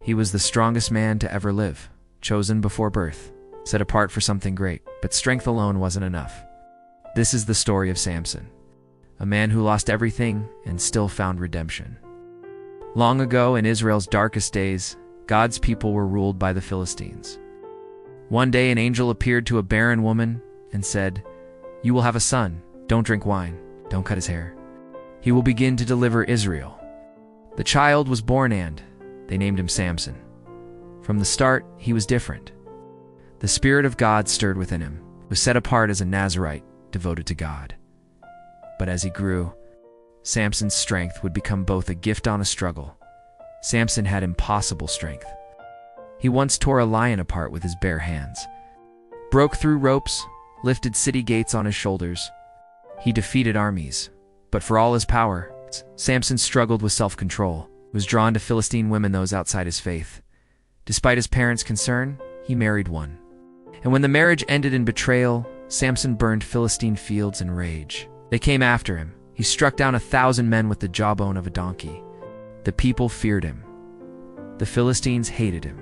He was the strongest man to ever live, chosen before birth, set apart for something great, but strength alone wasn't enough. This is the story of Samson, a man who lost everything and still found redemption. Long ago, in Israel's darkest days, God's people were ruled by the Philistines. One day an angel appeared to a barren woman and said, "You will have a son. Don't drink wine. Don't cut his hair. He will begin to deliver Israel." The child was born and they named him Samson. From the start, he was different. The Spirit of God stirred within him. He was set apart as a Nazirite, devoted to God. But as he grew, Samson's strength would become both a gift and a struggle. Samson had impossible strength. He once tore a lion apart with his bare hands, broke through ropes, lifted city gates on his shoulders. He defeated armies, but for all his power, Samson struggled with self-control. He was drawn to Philistine women, those outside his faith. Despite his parents' concern, he married one. And when the marriage ended in betrayal, Samson burned Philistine fields in rage. They came after him. He struck down 1,000 men with the jawbone of a donkey. The people feared him. The Philistines hated him.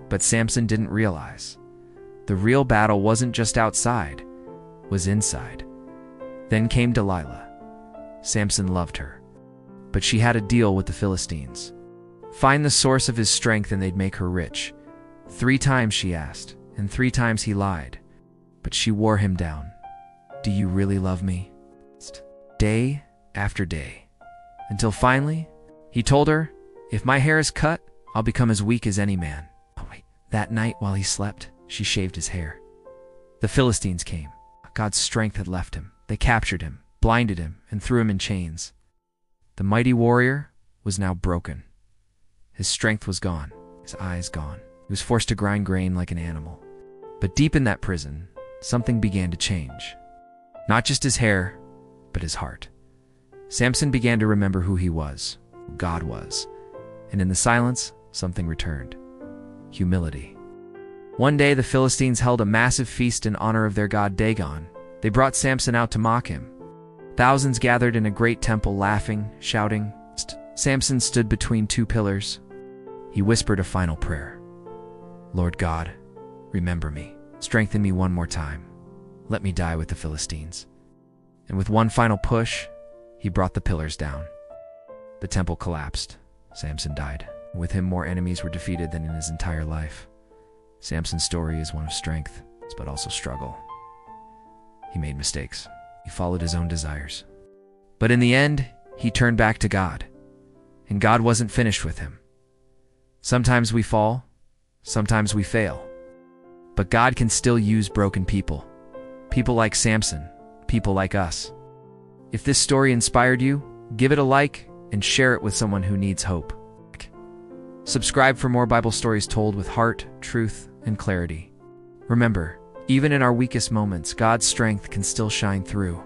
But Samson didn't realize the real battle wasn't just outside, it was inside. Then came Delilah. Samson loved her, but she had a deal with the Philistines. Find the source of his strength and they'd make her rich. 3 times she asked, and 3 times he lied. But she wore him down. "Do you really love me?" Day after day. Until finally, he told her, "If my hair is cut, I'll become as weak as any man." Oh, wait. That night while he slept, she shaved his hair. The Philistines came. God's strength had left him. They captured him, blinded him, and threw him in chains. The mighty warrior was now broken. His strength was gone, his eyes gone. He was forced to grind grain like an animal. But deep in that prison, something began to change. Not just his hair, but his heart. Samson began to remember who he was, who God was. And in the silence, something returned. Humility. One day, the Philistines held a massive feast in honor of their god Dagon. They brought Samson out to mock him. Thousands gathered in a great temple, laughing, shouting. Samson stood between 2 pillars. He whispered a final prayer. "Lord God, remember me. Strengthen me one more time. Let me die with the Philistines." And with one final push, he brought the pillars down. The temple collapsed. Samson died. With him, more enemies were defeated than in his entire life. Samson's story is one of strength, but also struggle. He made mistakes. He followed his own desires. But in the end, he turned back to God. And God wasn't finished with him. Sometimes we fall. Sometimes we fail. But God can still use broken people. People like Samson. People like us. If this story inspired you, give it a like and share it with someone who needs hope. Subscribe for more Bible stories told with heart, truth, and clarity. Remember, even in our weakest moments, God's strength can still shine through.